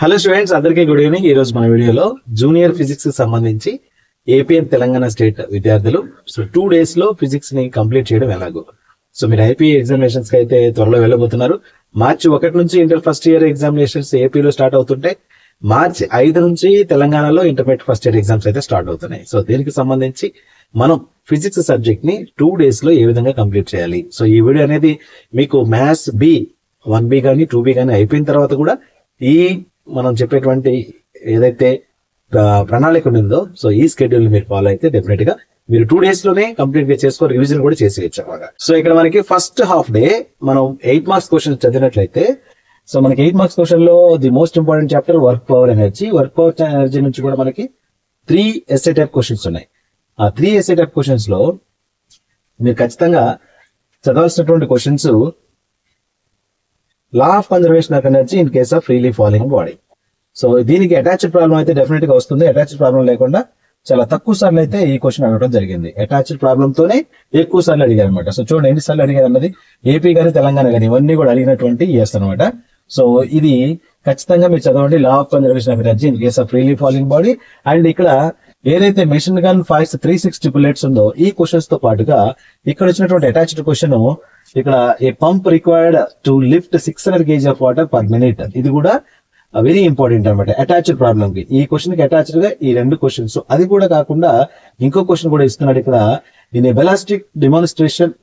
Hello students, అందరికీ good evening. ఈ రోజు మన వీడియోలో జూనియర్ ఫిజిక్స్ కి సంబంధించి ఏపీ అండ్ తెలంగాణ స్టేట్ విద్యార్థులు 2 days లో ఫిజిక్స్ ని కంప్లీట్ చేయడం ఎలాగో. సో మీరు ఐపీ ఎగ్జామినేషన్స్ కి అయితే త్వరలో వెళ్ళబోతున్నారు. మార్చి 1 నుంచి ఇంటర్ ఫస్ట్ ఇయర్ ఎగ్జామినేషన్స్ ఏపీలో స్టార్ట్ అవుతుంటే, మార్చి 5 నుంచి తెలంగాణలో ఇంటర్మీడియట్ ఫస్ట్ ఇయర్ ఎగ్జామ్స్ అయితే స్టార్ట్ అవుతున్నాయి. సో దీనికి సంబంధించి మనం ఫిజిక్స్ సబ్జెక్ట్ ని 2 days లో ఏ విధంగా కంప్లీట్ చేయాలి. సో ఈ వీడియో అనేది మీకు మ్యాథ్స్ బి 1B కానీ 2B కానీ అయిపోయిన తర్వాత కూడా ఈ మనం చెప్పేటువంటి ఏదైతే ప్రణాళిక ఉందో, సో ఈ స్కెడ్యూల్ మీరు ఫాలో అయితే డెఫినెట్ గా మీరు 2 days లోనే కంప్లీట్ గా చేసుకో, రివిజన్ కూడా చేసేయచ్చు అన్నమాట. సో ఇక్కడ మనకి ఫస్ట్ హాఫ్ డే మనం 8 మార్క్స్ క్వశ్చన్ చదివినట్లయితే, సో మనకి 8 మార్క్స్ క్వశ్చన్ లో the most important chapter work power energy. Work power energy నుంచి కూడా మనకి 3 ఎస్ఏ టైప్ క్వశ్చన్స్ ఉన్నాయి. ఆ 3 ఎస్ఏ టైప్ క్వశ్చన్స్ లో మీరు ఖచ్చితంగా చదవాల్సినటువంటి questions law of conservation of energy in case of freely falling body. So దీనికి అటాచ్డ్ ప్రాబ్లం అయితే డెఫినెట్ గా వస్తుంది. అటాచ్డ్ ప్రాబ్లం లేకుండా చాలా తక్కువ సార్లు అయితే ఈ క్వశ్చన్ అడగడం జరిగింది. అటాచ్డ్ ప్రాబ్లం తోనే ఎక్కువ సార్లు అడిగారు అనమాట. సో చూడండి ఎన్ని సార్లు అడిగారు అన్నది. ఏపీ కానీ తెలంగాణ కానీ ఇవన్నీ కూడా అడిగినటువంటి ఇయర్స్ అనమాట. సో ఇది ఖచ్చితంగా మీరు చదవండి. లా of conservation of energy in case of freely falling body. And ఇక్కడ ఏదైతే మెషిన్ గన్ ఫైర్స్ 360 bullets ఉందో, ఈ క్వశ్చన్స్ తో పాటుగా ఇక్కడ వచ్చినటువంటి అటాచ్డ్ క్వశ్చన్, ఇక్కడ a pump required to lift 600 kg of water per minute, ఇది కూడా వెరీ ఇంపార్టెంట్ అనమాట అటాచ్డ్ ప్రాబ్లం కి. ఈ క్వశ్చన్ కి అటాచ్డ్ గా ఈ 2 క్వశ్చన్స్. అది కూడా కాకుండా ఇంకో క్వశ్చన్ కూడా ఇస్తున్నాడు ఇక్కడ. In a ballistic demonstration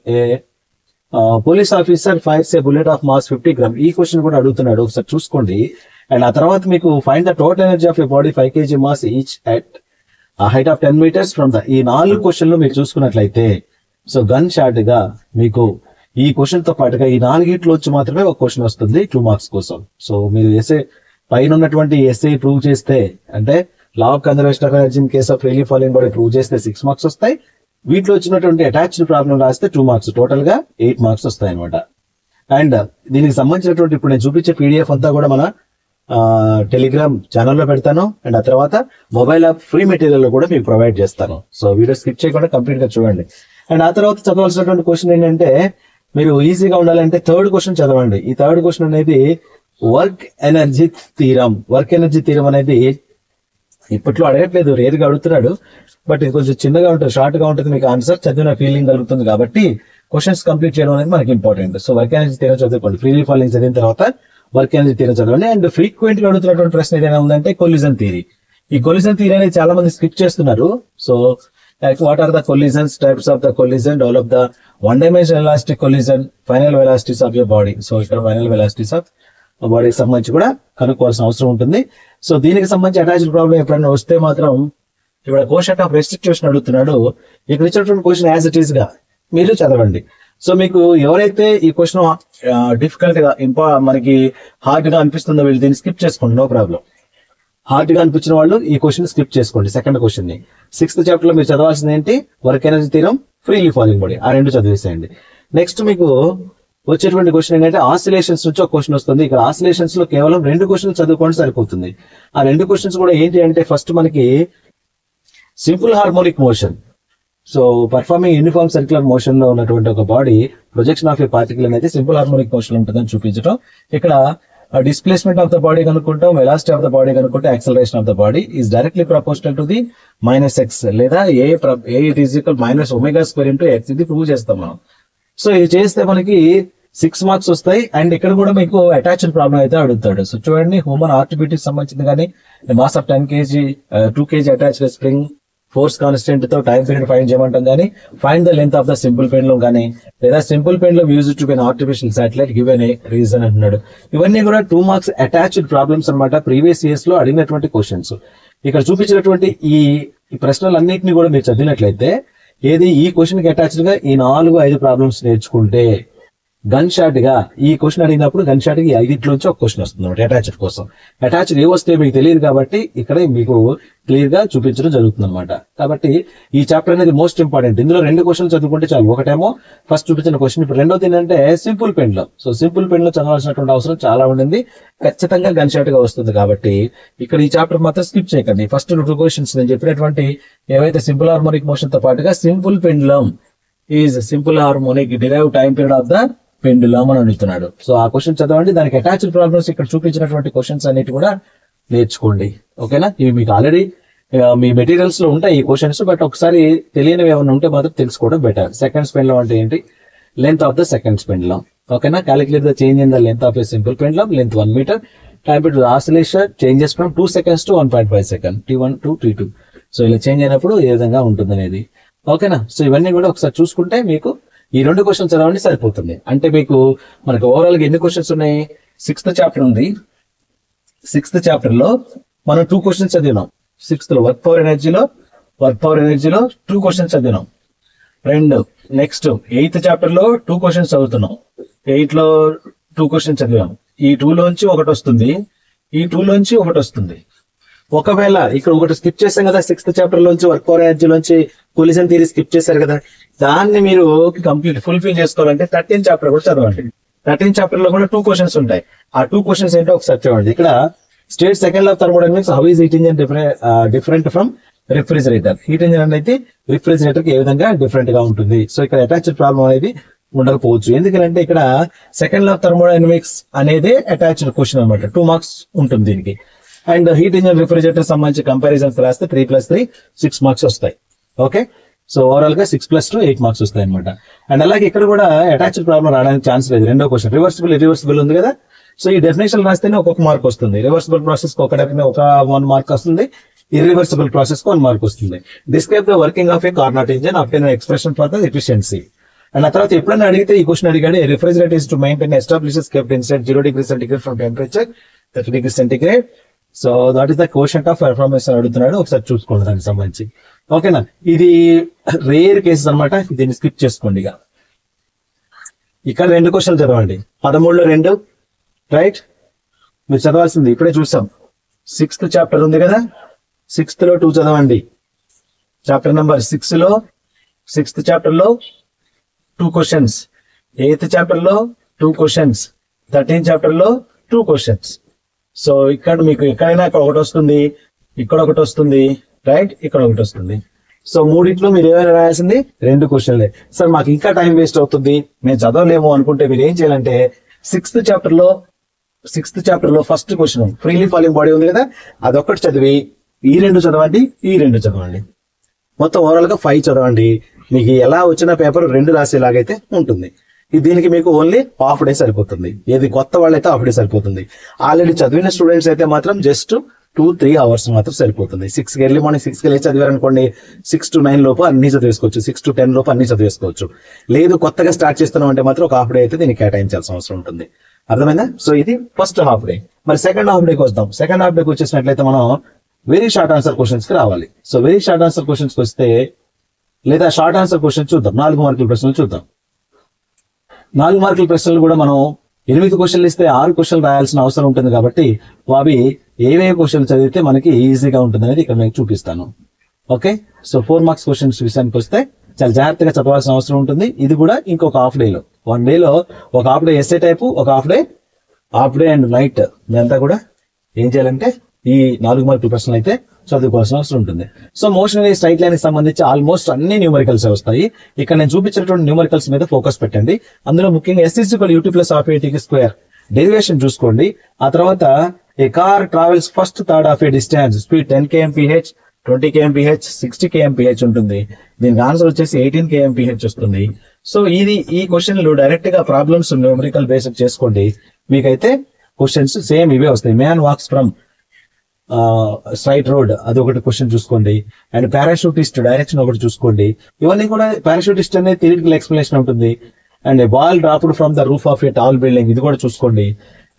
police officer fires A bullet of mass 50 grams. ఈ క్వశ్చన్ కూడా అడుగుతున్నాడు, ఒకసారి చూసుకోండి. అండ్ ఆ తర్వాత మీకు find the total energy of A body 5 kg mass each at height of 10 meters from the. ఈ 4 క్వశ్చన్లు మీరు చూసుకున్నట్లయితే, సో గన్ షాట్ గా మీకు ఈ క్వశ్చన్ తో పాటుగా ఈ 4 వచ్చి మాత్రమే ఒక క్వశ్చన్ వస్తుంది 2 marks కోసం. సో మీరు ఎస్ఏ పైన ఉన్నటువంటి ఎస్ఏ ప్రూవ్ చేస్తే, అంటే లా of conservation of energy in case of freely falling body prove చేస్తే 6 marks వస్తాయి. వీటిలో వచ్చినటువంటి అటాచ్డ్ ప్రాబ్లం రాస్తే 2 marks, టోటల్ గా 8 marks వస్తాయి అనమాట. అండ్ దీనికి సంబంధించినటువంటి ఇప్పుడు నేను చూపించే పీడిఎఫ్ అంతా కూడా మన టెలిగ్రామ్ ఛానల్లో పెడతాను. అండ్ ఆ తర్వాత మొబైల్ యాప్ ఫ్రీ మెటీరియల్ కూడా మీకు ప్రొవైడ్ చేస్తాను. సో వీడియో స్కిప్ చేయకుండా కంప్లీట్ గా చూడండి. అండ్ ఆ తర్వాత చదవాల్సినటువంటి క్వశ్చన్ ఏంటంటే, మీరు ఈజీగా ఉండాలంటే 3rd క్వశ్చన్ చదవండి. ఈ 3rd క్వశ్చన్ అనేది work energy theorem. Work energy theorem అనేది ఇప్పట్లో అడగట్లేదు, రేర్ గా అడుగుతున్నాడు. బట్ ఇది కొంచెం చిన్నగా ఉంటుంది, షార్ట్ గా ఉంటుంది. మీకు ఆన్సర్ చదివిన ఫీలింగ్ కలుగుతుంది కాబట్టి క్వశ్చన్స్ కంప్లీట్ చేయడం అనేది మనకి important. So work energy theorem చదువుకోండి. ఫ్రీలీ ఫాలింగ్ చదివిన తర్వాత వర్క్ ఎనర్జీ థియరీ చదవండి. అండ్ ఫ్రీక్వెంట్ గా అడుగుతున్నటువంటి ప్రశ్న ఏదైనా ఉందంటే కొలిజన్ థియరీ. ఈ కొలిజన్ థియరీ అనేది చాలా మంది స్కిప్ చేస్తున్నారు. So what are the collisions, types of the collision, develop the 1-dimensional elastic collision, final velocities of your body. So ఇక్కడ ఫైనల్ వెలాసిటీస్ ఆఫ్ బాడీకి సంబంధించి కూడా కనుక్కోవాల్సిన అవసరం ఉంటుంది. సో దీనికి సంబంధించి అటాచ్డ్ ప్రాబ్లం ఎప్పుడైనా వస్తే మాత్రం ఇక్కడ కోషంట్ ఆఫ్ రెస్ట్రిక్షన్ అడుగుతున్నాడు. ఇక్కడ ఇచ్చినటువంటి క్వశ్చన్ యాజ్ ఇట్ ఈస్ గా మీరు చదవండి. సో మీకు ఎవరైతే ఈ క్వశ్చన్ డిఫికల్ట్ గా మనకి హార్డ్ గా అనిపిస్తుందో వీళ్ళు దీన్ని స్కిప్ చేసుకోండి, నో ప్రాబ్లం. హార్డ్ గా అనిపించిన వాళ్ళు ఈ క్వశ్చన్ స్కిప్ చేసుకోండి. 2nd క్వశ్చన్ ని 6th చాప్టర్ లో మీరు చదవాల్సింది ఏంటి, work energy theorem, freely falling body, ఆ 2 చదివేసేయండి. నెక్స్ట్ మీకు వచ్చేటువంటి క్వశ్చన్ ఏంటంటే ఆసిలేషన్స్ నుంచి ఒక క్వశ్చన్ వస్తుంది. ఇక్కడ ఆసిలేషన్స్ లో కేవలం 2 క్వశ్చన్స్ చదువుకోండి సరిపోతుంది. ఆ 2 క్వశ్చన్స్ కూడా ఏంటి అంటే, ఫస్ట్ మనకి simple harmonic motion. So performing uniform circular motion లో ఉన్నటువంటి ఒక body projection of a particle అనేది సింపుల్ హార్మోనిక్ మోషన్ ఉంటుందని చూపించడం. ఇక్కడ డిస్ప్లేస్మెంట్ ఆఫ్ ద బాడీ కనుక్కుంటాం, వెలాసిటీ ఆఫ్ ద బాడీ కనుక్కుంటే acceleration of the body is directly proportional to the -x లేదా a is equal -ω² into x. ఇది prove చేస్తాం మనం. సో ఇది చేస్తే మనకి 6 marks వస్తాయి. అండ్ ఇక్కడ కూడా మీకు అటాచ్డ్ ప్రాబ్లం అయితే అడుగుతాడు. సో చూడండి, హ్యూమన్ ఆర్టిబిలిటీకి సంబంధించింది కానీ mass of 10 kg 2 kg attached spring force constant తో టైం పీరియడ్ ఫైండ్ చేయమంటాం కానీ, find the length of the simple pendulum కానీ, లేదా simple pendulum use to be artificial satellite given a reason అంటున్నాడు. ఇవన్నీ కూడా 2 marks అటాచ్డ్ ప్రాబ్లమ్స్ అనమాట, previous years లో అడిగినటువంటి క్వశ్చన్స్. ఇక్కడ చూపించినటువంటి ఈ ప్రశ్నలన్నింటినీ కూడా మీరు చదివినట్లయితే, ఏది ఈ క్వశ్చన్ కి అటాచ్డ్ గా ఈ 4-5 ప్రాబ్లమ్స్ నేర్చుకుంటే, గన్ షాట్ గా ఈ క్వశ్చన్ అడిగినప్పుడు గన్ షాట్ కి 5 ఒక క్వశ్చన్ వస్తుంది అటాచ్డ్ కోసం. అటాచ్డ్ ఏ వస్తే మీకు తెలియదు కాబట్టి ఇక్కడ మీకు క్లియర్ గా చూపించడం జరుగుతుంది అనమాట. కాబట్టి ఈ చాప్టర్ అనేది మోస్ట్ ఇంపార్టెంట్. ఇందులో 2 క్వశ్చన్లు చదువుకుంటే చాలు. ఒకటేమో ఫస్ట్ చూపించిన క్వశ్చన్, ఇప్పుడు రెండోది ఏంటంటే సింపుల్ పెండ్లం. సో సింపుల్ పెండ్లం చదవాల్సినటువంటి అవసరం చాలా ఉండింది, ఖచ్చితంగా గన్ షాట్ గా వస్తుంది. కాబట్టి ఇక్కడ ఈ చాప్టర్ మాత్రం స్కిప్ చేయకండి. ఫస్ట్ 2 క్వశ్చన్స్ నేను చెప్పినటువంటి ఏవైతే సింపుల్ హార్మోనిక్ మోషన్ తో పాటుగా simple pendulum is simple harmonic derive time period of the pendulum అని అడుగుతున్నాడు. సో ఆ క్వశ్చన్ చదవండి. దానికి అటాచ్డ్ ప్రాబ్లమ్స్ ఇక్కడ చూపించినటువంటి క్వశ్చన్స్ అన్నిటి కూడా నేర్చుకోండి. ఓకేనా? ఇవి మీకు ఆల్రెడీ మీ మెటీరియల్స్ లో ఉంటాయి ఈ క్వశ్చన్స్, బట్ ఒకసారి తెలియనివి ఏమైనా ఉంటే మాత్రం తెలుసుకోవడం బెటర్. సెకండ్ పెండ్లం అంటే ఏంటి? Length of the second pendulum. ఓకేనా? Calculate the change in the length of a simple pendulum, length 1 metre, time to oscillation changes from 2 seconds to 1.5 seconds, T1 to T2. So ఇలా change అయినప్పుడు ఏ విధంగా ఉంటుంది అనేది. ఓకేనా? సో ఇవన్నీ కూడా ఒకసారి చూసుకుంటే మీకు ఈ 2 క్వశ్చన్స్ చదవండి సరిపోతుంది. అంటే మీకు మనకు ఓవరాల్ గా ఎన్ని క్వశ్చన్స్ ఉన్నాయి? 6th చాప్టర్ ఉంది. 6th చాప్టర్ లో మనం 2 క్వశ్చన్స్ చదివినాం. 6th లో వర్క్ పవర్ ఎనర్జీలో 2 క్వశ్చన్స్ చదివినాం. నెక్స్ట్ 8th చాప్టర్ లో 2 క్వశ్చన్స్ చదువుతున్నాం. 8 లో 2 క్వశ్చన్స్ చదివాం. ఈ 2 లోంచి ఒకటి వస్తుంది, ఈ 2 లోంచి ఒకటి వస్తుంది. ఒకవేళ ఇక్కడ ఒకటి స్కిప్ చేసాం కదా, 6th చాప్టర్ లోంచి వర్క్ పవర్ ఎనర్జీ లోంచి కొలిజన్ థియరీ స్కిప్ చేశారు కదా, దాన్ని మీరు కంప్లీట్ ఫుల్ఫిల్ చేసుకోవాలంటే 13th చాప్టర్ కూడా చదవండి. 13th చాప్టర్ లో కూడా 2 క్వశ్చన్స్ ఉంటాయి. ఆ 2 క్వశ్చన్స్ ఏంటో ఒకసారి చూడండి. ఇక్కడ state second law thermodynamics, how is heat engine different from refrigerator. Heat engine అనేది రిఫ్రిజిరేటర్ కి ఏ విధంగా డిఫరెంట్ గా ఉంటుంది. సో ఇక్కడ అటాచ్డ్ ప్రాబ్లం అనేది ఉండకపోవచ్చు. ఎందుకంటే ఇక్కడ సెకండ్ లా థర్మోడైనమిక్స్ అనేది అటాచ్డ్ క్వశ్చన్ అనమాట. 2 మార్క్స్ ఉంటుంది దీనికి. అండ్ హీట్ ఇంజిన్ రిఫ్రిజిరేటర్ సంబంధించి కంపారిజన్స్ రాస్తే 3+3 6 మార్క్స్ వస్తాయి. ఓకే, సో ఓవరాల్ గా 6+2 8 మార్క్స్ వస్తాయి అనమాట. అండ్ అలాగే ఇక్కడ కూడా అటాచ్డ్ ప్రాబ్లం రావడానికి ఛాన్స్ లేదు. రెండో క్వశ్చన్ రివర్సిబుల్ ఇరివర్సిబుల్ ఉంది కదా, సో ఈ డెఫినేషన్ రాస్తేనే ఒక్కొక్క మార్క్ వస్తుంది. రివర్సిబుల్ ప్రాసెస్ కి ఒక 1 మార్క్ వస్తుంది, ఇర్రివర్సిబుల్ ప్రాసెస్ కు 1 మార్క్ వస్తుంది. Describe the working of A Carnot engine, obtain expression for the efficiency. And ఆ తర్వాత ఎప్పుడైనా అడిగితే ఈ క్వశ్చన్ అడిగాడు, refrigerator is to maintain establishes kept inside 0 degrees centigrade from temperature 30 degrees centigrade. So that is the question of performance అడుగుతున్నాడు. ఒకసారి చూసుకోండి దానికి సంబంధించి. ఓకేనా? ఇది రేర్ కేసెస్ అనమాట, దీన్ని స్కిప్ చేసుకోండి. ఇక్కడ 2 క్వశ్చన్లు చదవండి. 13లో 2 రైట్, మీరు చదవాల్సింది ఇప్పుడే చూసాం. 6th చాప్టర్ ఉంది కదా, 6th లో 2 చదవండి. చాప్టర్ నెంబర్ 6th చాప్టర్ లో 2 క్వశ్చన్స్, 8th చాప్టర్ లో 2 క్వశ్చన్స్, 13th చాప్టర్ లో 2 క్వశ్చన్స్. సో ఇక్కడ మీకు ఎక్కడైనా ఇక్కడ ఒకటి వస్తుంది, ఇక్కడ ఒకటి వస్తుంది, రైట్, ఇక్కడ ఒకటి వస్తుంది. సో మూడిట్లో మీరు ఏమైనా రాయాల్సింది 2 క్వశ్చన్లే. సార్ మాకు ఇంకా టైం వేస్ట్ అవుతుంది, మేము చదవలేము అనుకుంటే మీరు ఏం చేయాలంటే 6th చాప్టర్ లో first question freely falling body ఉంది కదా, అదొక్కటి చదివి ఈ 2 చదవండి, ఈ 2 చదవండి. మొత్తం ఓవరాల్ గా 5 చదవండి. మీకు ఎలా వచ్చిన పేపర్ 2 రాసేలాగైతే ఉంటుంది. దీనికి మీకు ఓన్లీ హాఫ్ డే సరిపోతుంది. ఏది కొత్త వాళ్ళైతే హాఫ్ డే సరిపోతుంది. ఆల్రెడీ చదివిన స్టూడెంట్స్ అయితే మాత్రం జస్ట్ 2-3 hours మాత్రం సరిపోతుంది. 6కి ఎర్లీ మార్నింగ్ 6కి వెళ్ళి చదివారనుకోండి, 6 to 9 లోపు అన్ని చదివేసుకోవచ్చు, 6 to 10 లోపు అన్ని చదివేసుకోవచ్చు. లేదు కొత్తగా స్టార్ట్ చేస్తున్నాం అంటే మాత్రం ఒక హాఫ్ డే అయితే దీనికి కేటాయించాల్సిన అవసరం ఉంటుంది. అర్థమైందా? సో ఇది ఫస్ట్ హాఫ్ డే. మరి సెకండ్ హాఫ్ డేకి వస్తాం. సెకండ్ హాఫ్ డేకి వచ్చేసినట్లయితే మనం వెరీ షార్ట్ ఆన్సర్ క్వశ్చన్స్ కి రావాలి. So very short answer questions కి వస్తే, లేదా షార్ట్ ఆన్సర్ క్వశ్చన్ చూద్దాం. 4 మార్కుల ప్రశ్నలు చూద్దాం. 4 మార్కుల ప్రశ్నలు కూడా మనం 8 క్వశ్చన్లు ఇస్తే 6 క్వశ్చన్లు రాయాల్సిన అవసరం ఉంటుంది. కాబట్టి అవి ఏవే క్వశ్చన్లు చదివితే మనకి ఈజీగా ఉంటుంది అనేది ఇక్కడ నేను చూపిస్తాను. ఓకే, సో 4 మార్క్స్ క్వశ్చన్స్ విషయానికి వస్తే చాలా జాగ్రత్తగా చదవాల్సిన అవసరం ఉంటుంది. ఇది కూడా ఇంకొక హాఫ్ డేలో, 1 డేలో ఒక హాఫ్ డే ఎస్ఏ టైపు, ఒక హాఫ్ డే అండ్ నైట్ ఇదంతా కూడా ఏం చేయాలంటే ఈ 4 మార్కుల ప్రశ్నలు అయితే చదువుకోవాల్సిన అవసరం ఉంటుంది. సో మోషన్ స్ట్రైట్ లైన్ కి సంబంధించి ఆల్మోస్ట్ అన్ని న్యూమరికల్స్ వస్తాయి. ఇక్కడ నేను చూపించినటువంటి న్యూమరికల్స్ మీద ఫోకస్ పెట్టండి. అందులో ముఖ్యంగా S=UT+half-AT² డెరివేషన్ చూసుకోండి. ఆ తర్వాత a car travels first third of a distance, speed 10 kmph, 20 kmph, 60 kmph ఉంటుంది. దీనికి ఆన్సర్ వచ్చేసి 18 kmph వస్తుంది. సో ఈ క్వశ్చన్లు డైరెక్ట్ గా ప్రాబ్లమ్స్ న్యూమరికల్ బేస్డ్ చేసుకోండి. మీకైతే క్వశ్చన్స్ సేమ్ ఇవే వస్తాయి. Man walks from straight road, అది ఒకటి క్వశ్చన్ చూసుకోండి. అండ్ పారాషూటిస్ట్ డైరెక్షన్ ఒకటి చూసుకోండి. ఇవన్నీ కూడా పారాషూటిస్ట్ అనేది థియరిటికల్ ఎక్స్ప్లెనేషన్ ఉంటుంది. And ball dropped from the roof of a tall building, ఇది కూడా చూసుకోండి.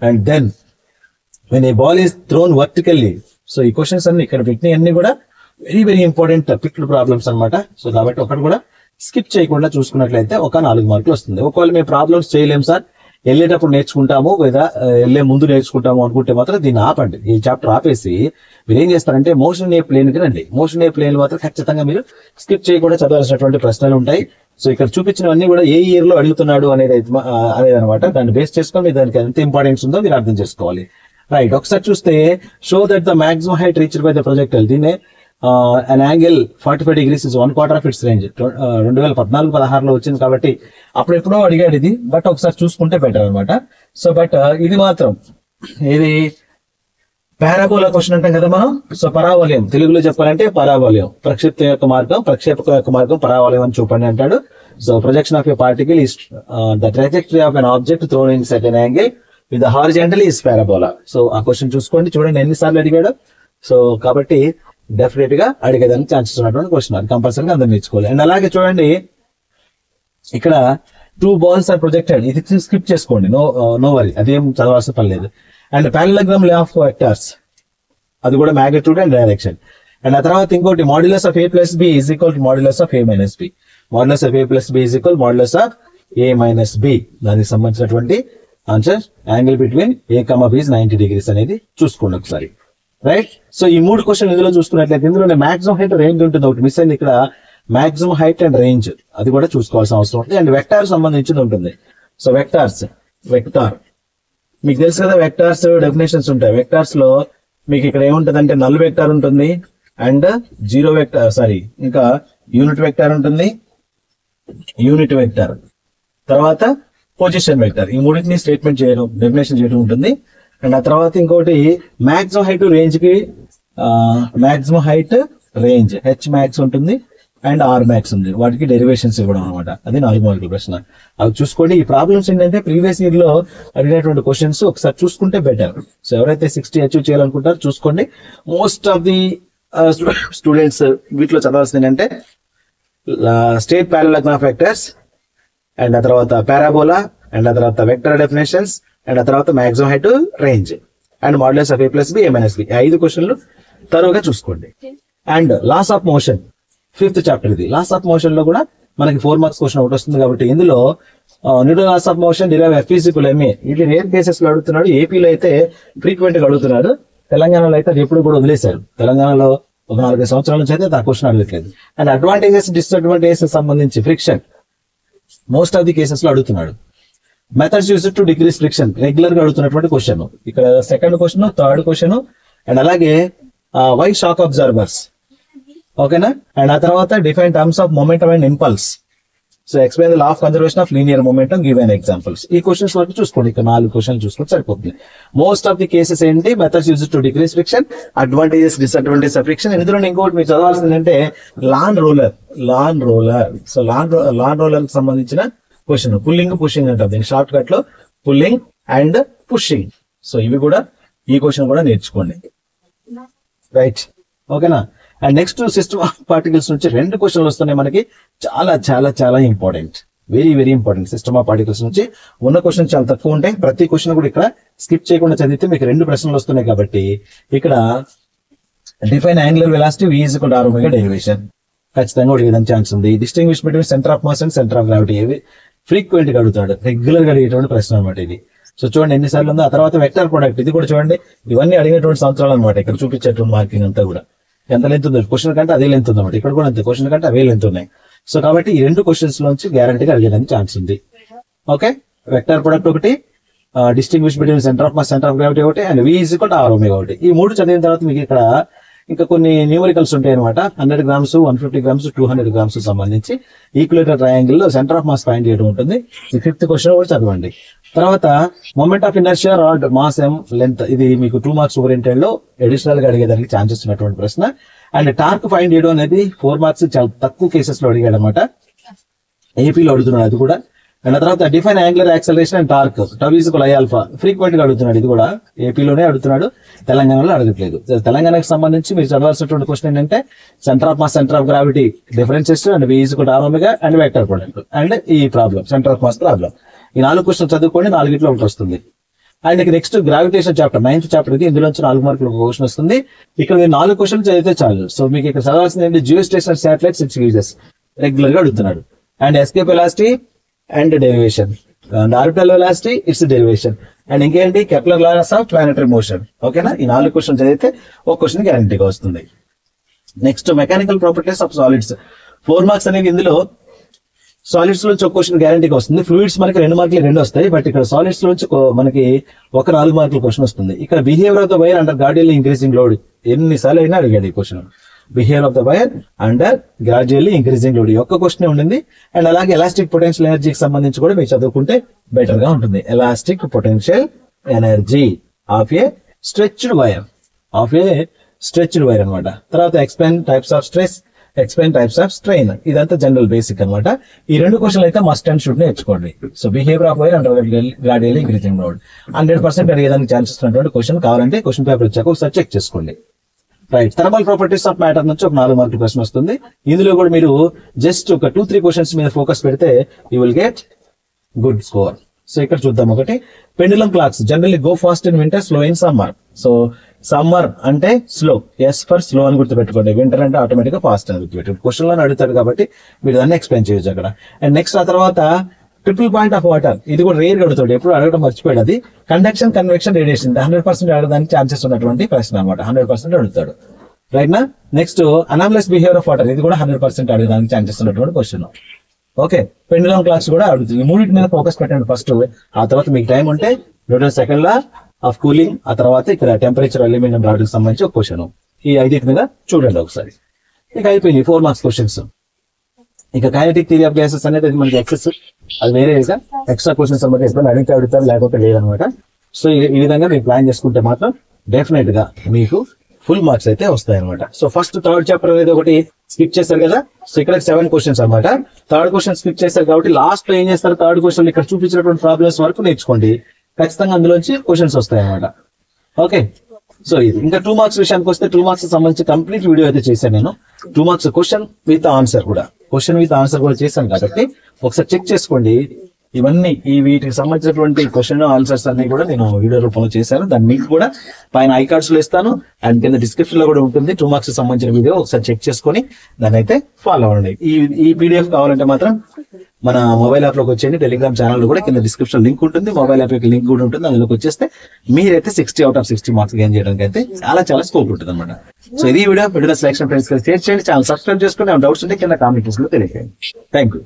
And then when a ball is thrown vertically, so ఈ క్వశ్చన్స్ అన్ని ఇక్కడ పెట్టిన అన్ని కూడా వెరీ ఇంపార్టెంట్ పిక్డ్ ప్రాబ్లమ్స్ అనమాట. సో కాబట్టి ఒకటి కూడా స్కిప్ చేయకుండా చూసుకున్నట్లయితే ఒక 4 మార్కులు వస్తుంది. ఒకవేళ మేము ప్రాబ్లమ్స్ చేయలేము సార్, వెళ్ళేటప్పుడు నేర్చుకుంటాము లేదా వెళ్ళే ముందు నేర్చుకుంటాము అనుకుంటే మాత్రం దీన్ని ఆపండి. ఈ చాప్టర్ ఆపేసి మీరు ఏం చేస్తారంటే మోషన్ ఏ ప్లేన్ కి రండి. మోషన్ ఏ ప్లేన్ మాత్రం ఖచ్చితంగా మీరు స్కిప్ చేయకుండా చదవాల్సినటువంటి ప్రశ్నలు ఉంటాయి. సో ఇక్కడ చూపించినవన్నీ కూడా ఏ ఇయర్ లో అడుగుతున్నాడు అనేది అనమాట. దాన్ని బేస్ చేసుకొని మీరు దానికి ఎంత ఇంపార్టెన్స్ ఉందో మీరు అర్థం చేసుకోవాలి. రైట్, ఒకసారి చూస్తే show that the maximum height reached by the projectile, దీన్నే an angle 45 degrees is 1/4 of its range. 2014-16లో వచ్చింది కాబట్టి అప్పుడు ఎప్పుడో అడిగాడు ఇది, బట్ ఒకసారి చూసుకుంటే బెటర్ అనమాట. సో బట్ ఇది మాత్రం ఇది పారాబోలా క్వశ్చన్ అంటాం కదా మనం. సో పరావలయం తెలుగులో చెప్పాలంటే పరావలయం, ప్రక్షేపం యొక్క మార్గం పరావలయం అని చూపండి అంటాడు. So projection of a particle is the trajectory of an object thrown in certain angle with the horizontal is parabola. So ఆ క్వశ్చన్ చూసుకోండి, చూడండి ఎన్నిసార్లు అడిగాడు. సో కాబట్టి డెఫినెట్ గా అడిగేదానికి ఛాన్సెస్ ఉన్నటువంటి క్వశ్చన్, అది కంపల్సరీగా అందరూ నేర్చుకోవాలి. అండ్ అలాగే చూడండి ఇక్కడ 2 balls ఆర్ ప్రొజెక్టెడ్, ఇది స్కిప్ చేసుకోండి, నో వరీ, అదేం చదవాల్సిన పని లేదు. అండ్ పారలెలోగ్రామ్ లే ఆఫ్ వెక్టర్స్, అది కూడా మ్యాగ్నిట్యూడ్ అండ్ డైరెక్షన్. అండ్ ఆ తర్వాత ఇంకోటి modulus of a plus b is equal to modulus of a minus b. Modulus of a plus b is equal modulus of a minus b. దానికి సంబంధించినటువంటి answer angle between a, b is 90 degrees అనేది చూసుకోండి ఒకసారి, right. So ఈ 3 question ఇందులో చూసుకున్నట్లయితే ఇందులో maximum height range ఉంటుంది, ఒకటి మిస్ అయింది ఇక్కడ, మాక్సిమం హైట్ అండ్ రేంజ్ అది కూడా చూసుకోవాల్సిన అవసరం ఉంటుంది. అండ్ వెక్టార్ సంబంధించింది ఉంటుంది. సో వెక్టార్ మీకు తెలుసు కదా, వెక్టార్స్ డెఫినేషన్స్ ఉంటాయి. వెక్టార్స్ లో మీకు ఇక్కడ ఏముంటది అంటే నల్ వెక్టార్ ఉంటుంది, అండ్ జీరో వెక్టార్, ఇంకా యూనిట్ వెక్టార్ ఉంటుంది, యూనిట్ వెక్టార్, తర్వాత పొజిషన్ వెక్టార్. ఈ మూడింటిని స్టేట్మెంట్ చేయడం, డెఫినేషన్ చేయడం ఉంటుంది. అండ్ ఆ తర్వాత ఇంకోటి మాక్సిమం హైట్ రేంజ్ కి, maximum height range H max ఉంటుంది అండ్ ఆర్ మ్యాక్స్ ఉంది, వాటికి డెరివేషన్స్ ఇవ్వడం అనమాట. అది 4 మార్కుల ప్రశ్న. అవి చూసుకోండి. ఈ ప్రాబ్లమ్స్ ఏంటంటే ప్రీవియస్ ఇయర్ లో అడిగినటువంటి క్వశ్చన్స్ ఒకసారి చూసుకుంటే బెటర్. సో ఎవరైతే 60 అచీవ్ చేయాలనుకుంటారో చూసుకోండి. మోస్ట్ ఆఫ్ ది స్టూడెంట్స్ వీటిలో చదవాల్సింది ఏంటంటే స్టేట్ పారలెలోగ్రామ్ ఆఫ్ వెక్టర్స్, అండ్ ఆ తర్వాత పారాబోలా, అండ్ ఆ తర్వాత వెక్టర్ డెఫినేషన్స్, అండ్ ఆ తర్వాత maximum height range, and modulus of a plus b, a minus b. 5 క్వశ్చన్లు తరువుగా చూసుకోండి. And laws of motion 5th chapter ఇది. లాస్ ఆఫ్ మోషన్ లో కూడా మనకి 4 మార్క్స్ క్వశ్చన్ ఒకటి వస్తుంది కాబట్టి ఇందులో Newton loss of motion derive F is equal ma. ఇది రేర్ కేసెస్ లో అడుగుతున్నాడు, ఏపీలో అయితే ఫ్రీక్వెంట్ గా అడుగుతున్నాడు, తెలంగాణలో అయితే అది ఎప్పుడు కూడా వదిలేశారు. తెలంగాణలో ఒక 4-5 సంవత్సరాల నుంచి అయితే ఆ క్వశ్చన్ అడగట్లేదు. అండ్ అడ్వాంటేజెస్ డిస్అడ్వాంటేజెస్ సంబంధించి friction most of the cases లో అడుగుతున్నాడు. Methods use to decrease friction regular గా అడుగుతున్నటువంటి క్వశ్చన్. ఇక్కడ 2nd question, 3rd question, and అలాగే వై షాక్ అబ్జర్వర్స్, ఓకేనా. అండ్ ఆ తర్వాత define terms of momentum and impulse. So explain the law of conservation of linear momentum, give an examples. ఈ questions వరకు చూసుకోండి. ఇక్కడ 4 క్వశ్చన్లు చూసుకుంటే సరిపోతుంది. మోస్ట్ ఆఫ్ ది కేసెస్ ఏంటి, methods use to decrease friction, advantages disadvantages of friction. ఇందులో ఇంకోటి మీరు చదవాల్సింది ఏంటంటే lawn roller. So lawn roller కి సంబంధించిన క్వశ్చన్, పుల్లింగ్ పుషింగ్ అంటాం దీని షార్ట్ కట్ లో, పుల్లింగ్ అండ్ పుషింగ్. సో ఇవి కూడా, ఈ క్వశ్చన్ కూడా నేర్చుకోండి, రైట్, ఓకేనా. And next system of particles నుంచి 2 క్వశ్చన్లు వస్తున్నాయి మనకి, చాలా చాలా చాలా important, very important. System of particles నుంచి ఉన్న క్వశ్చన్ చాలా తక్కువ ఉంటాయి. ప్రతి క్వశ్చన్ కూడా ఇక్కడ స్కిప్ చేయకుండా చదివితే మీకు 2 ప్రశ్నలు వస్తున్నాయి కాబట్టి ఇక్కడ define angular velocity v is equal to r omega derivation ఖచ్చితంగా అడిగేదానికి ఛాన్స్ ఉంది. Distinguish between centre of mass and centre of gravity, ఇవి ఫ్రీక్వెంట్ గా అడుగుతాడు, రెగ్యులర్ గా అడిగేటువంటి ప్రశ్న అనమాట ఇది. సో చూడండి ఎన్నిసార్లు ఉందో. ఆ తర్వాత వెక్టర్ ప్రొడక్ట్, ఇది కూడా చూడండి, ఇవన్నీ అడిగినటువంటి సంవత్సరాలు అనమాట. ఇక్కడ చూపించేటువంటి మార్కింగ్ అంతా కూడా ఎంత లెంత్ ఉంది, క్వశ్చన్ కంటే అదే లెంత్ ఉందన్నమాట. ఇక్కడ కూడా అంతే, క్వశ్చన్ కంటే అవే లెంత్ ఉన్నాయి. సో కాబట్టి ఈ 2 క్వశ్చన్స్ లోంచి గ్యారంటీగా అడిగేదానికి ఛాన్స్ ఉంది. ఓకే, వెక్టర్ ప్రొడక్ట్ ఒకటి, distinguish between centre of mass centre of gravity ఒకటి, and v is equal to r omega ఒకటి. ఈ 3 చదివిన తర్వాత మీకు ఇక్కడ ఇంకా కొన్ని న్యూమరికల్స్ ఉంటాయి అనమాట. 100 grams, 150 grams, 200 grams సంబంధించి ఈక్వలేటర్ ట్రయాంగిల్ లో సెంటర్ ఆఫ్ మాస్ ఫైండ్ చేయడం ఉంటుంది. ఈ 5th క్వశ్చన్ కూడా చదవండి. తర్వాత moment of inertia rod mass m length, ఇది మీకు 2 మార్క్స్ ఓరియంటెడ్ లో అడిషనల్ గా అడిగేదానికి ఛాన్సెస్ ఉన్నటువంటి ప్రశ్న. అండ్ టార్క్ ఫైండ్ చేయడం అనేది 4 మార్క్స్, చాలా తక్కువ కేసెస్ లో అడిగాడు అనమాట, ఏపీలో అడుగుతున్నాడు అది కూడా. అండ్ తర్వాత define angular acceleration and torque, tau is equal I alpha, frequent గా అడుగుతున్నాడు, ఇది కూడా ఏపీలోనే అడుగుతున్నాడు, తెలంగాణలో అడగట్లేదు. తెలంగాణకు సంబంధించి మీరు చదవాల్సినటువంటి క్వశ్చన్ ఏంటంటే centre of mass centre of gravity differences, and v is equal to r omega, and vector product, and ఈ problem centre of mass problem. ఈ 4 క్వశ్చన్ చదువుకోండి, 4 ఒకటి వస్తుంది. And next gravitation chapter 9th chapter ఇది, ఇందులో 4 మార్కులు ఒక క్వశ్చన్ వస్తుంది. ఇక్కడ మీరు 4 క్వశ్చన్లు చదివితే చాలు. సో మీకు ఇక్కడ చదవాల్సింది ఏంటి, geostationary satellites its uses regular గా అడుగుతున్నాడు, and escape velocity and derivation, and orbital velocity its derivation, and ఇంకేంటి Kepler laws of planetary motion. ఓకేనా, ఈ 4 క్వశ్చన్ చదివితే ఒక క్వశ్చన్ గ్యారంటీగా వస్తుంది. Next mechanical properties of solids 4 marks అనేవి ఇందులో సాలిడ్స్ నుంచి ఒక క్వశ్చన్ గ్యారంటీగా వస్తుంది. ఫ్లూయిడ్స్ మనకి 2 మార్కులు 2 వస్తాయి, బట్ ఇక్కడ సాలిడ్స్ నుంచి మనకి ఒక 4 మార్కుల క్వశ్చన్ వస్తుంది. ఇక్కడ behaviour of the wire under gradually increasing load, ఎన్నిసార్లు అయినా అడిగాడు ఈ question. Behaviour of the wire under gradually increasing load ఒక్క క్వశ్చన్ ఉండింది. అండ్ అలాగే ఎలాస్టిక్ పొటెన్షియల్ ఎనర్జీకి సంబంధించి కూడా మీరు చదువుకుంటే బెటర్ గా ఉంటుంది. Elastic potential energy of A stretched wire, of A stretched wire అనమాట. తర్వాత explain types of stress, explain types of strain, ఇదంతా జనరల్ బేసిక్ అనమాట. ఈ 2 క్వశ్చన్లు అయితే మస్ట్ అండ్ షుడ్ నేర్చుకోండి. So behaviour of wire under gradually increasing load 100% అడిగేదానికి chances ఉన్నటువంటి క్వశ్చన్. కావాలంటే క్వశ్చన్ పేపర్ వచ్చాక ఒకసారి చెక్ చేసుకోండి. Right. Thermal properties of matter నుంచి ఒక 4 మార్కుల క్వశ్చన్ వస్తుంది. ఇందులో కూడా మీరు జస్ట్ ఒక 2-3 క్వశ్చన్స్ మీద ఫోకస్ పెడితే you will get good score. So ఇక్కడ చూద్దాం. ఒకటి, pendulum clocks generally go fast in winter, slow in summer. So summer అంటే స్లో, ఎస్ ఫర్ స్లో అని గుర్తుపెట్టుకోండి. వింటర్ అంటే ఆటోమేటిక్ గా ఫాస్ట్ అని గుర్తుపెట్టుకోండి. క్వశ్చన్ లో అడుగుతాడు కాబట్టి మీరు దాన్ని ఎక్స్ప్లెయిన్ చేయొచ్చు అక్కడ. అండ్ నెక్స్ట్ ఆ తర్వాత ట్రిపుల్ పాయింట్ ఆఫ్ వాటర్, ఇది కూడా రేర్ గా అడుగుతాడు, ఎప్పుడు అడగడం మర్చిపోయాడు. అది కండక్షన్, కన్వెక్షన్, రేడియేషన్ 100% అడగడానికి ఛాన్సెస్ ఉన్నటువంటి ప్రశ్న అనమాట. 100% అడుగుతాడు. రైట్ నా. Next anomalous behaviour of water, ఇది కూడా 100% అడగడానికి ఛాన్సెస్ ఉన్నటువంటి క్వశ్చన్. ఓకే, పెండులం క్లాక్స్ కూడా అడుగుతుంది. 3 మీద ఫోకస్ పెట్టండి ఫస్ట్. ఆ తర్వాత మీకు టైం ఉంటే 2 సెకండ్ల ఆఫ్ కూలింగ్, ఆ తర్వాత ఇక్కడ టెంపరేచర్, అల్యూమినియం రాడ్కి సంబంధించి ఒక క్వశ్చన్. ఈ 5 మీద చూడండి ఒకసారి. ఇక అయిపోయింది 4 మార్క్స్ క్వశ్చన్స్. ఇక కైనెటిక్ థియరీ ఆఫ్ గ్యాసెస్ అనేది అది మనకి ఎక్సెస్, అది వేరే ఎక్స్ట్రా క్వశ్చన్స్ అనమాట. ఎప్పుడైనా అడిగితే అడుగుతారు, లేకపోతే లేదనమాట. సో ఈ విధంగా మీరు ప్లాన్ చేసుకుంటే మాత్రం డెఫినెట్ గా మీకు ఫుల్ మార్క్స్ అయితే వస్తాయి అనమాట. సో ఫస్ట్ థర్డ్ చాప్టర్ అనేది ఒకటి స్కిప్ చేస్తారు కదా. సో ఇక్కడ 7 క్వశ్చన్స్ అనమాట. థర్డ్ క్వశ్చన్ స్కిప్ చేస్తారు కాబట్టి లాస్ట్ లో ఏం చేస్తారు, థర్డ్ క్వశ్చన్ ఇక్కడ చూపించినటువంటి ప్రాబ్లమ్స్ వరకు నేర్చుకోండి. ఖచ్చితంగా అందులోంచి క్వశ్చన్స్ వస్తాయి అనమాట. ఓకే, సో ఇది ఇంకా 2 మార్క్స్ విషయానికి వస్తే 2 మార్క్స్ సంబంధించి కంప్లీట్ వీడియో అయితే చేశాను నేను. 2 మార్క్స్ క్వశ్చన్ విత్ ఆన్సర్ కూడా చేశాను కాబట్టి ఒకసారి చెక్ చేసుకోండి. ఇవన్నీ వీటికి సంబంధించినటువంటి క్వశ్చన్ ఆన్సర్స్ అన్ని కూడా నేను వీడియో రూపంలో చేశాను. దాన్ని మీకు కూడా పైన ఐ కార్డ్స్ లో ఇస్తాను అండ్ కింద డిస్క్రిప్షన్ లో కూడా ఉంటుంది. 2 మార్క్స్ సంబంధించిన వీడియో ఒకసారి చెక్ చేసుకొని దాన్ని అయితే ఫాలో అవ్వండి. ఈ పీడిఎఫ్ కావాలంటే మాత్రం మన మొబైల్ యాప్ లోకి వచ్చేయండి. టెలిగ్రామ్ ఛానల్ కూడా కింద డిస్క్రిప్షన్ లింక్ ఉంటుంది, మొబైల్ యాప్ యొక్క లింక్ కూడా ఉంటుంది. అందులోకి వచ్చేస్తే మీరైతే 60 out of 60 మార్క్స్ గెయిన్ చేయడానికి అయితే చాలా స్కోప్ ఉంటుంది అనమాట. సో ఇది వీడియో సెలెక్షన్ ఫ్రెండ్స్ షేర్ చేయండి, ఛానల్ సబ్స్క్రైబ్ చేసుకోండి. డౌట్స్ ఉంటే కింద కామెంట్స్ లో తెలియజేయండి. Thank you.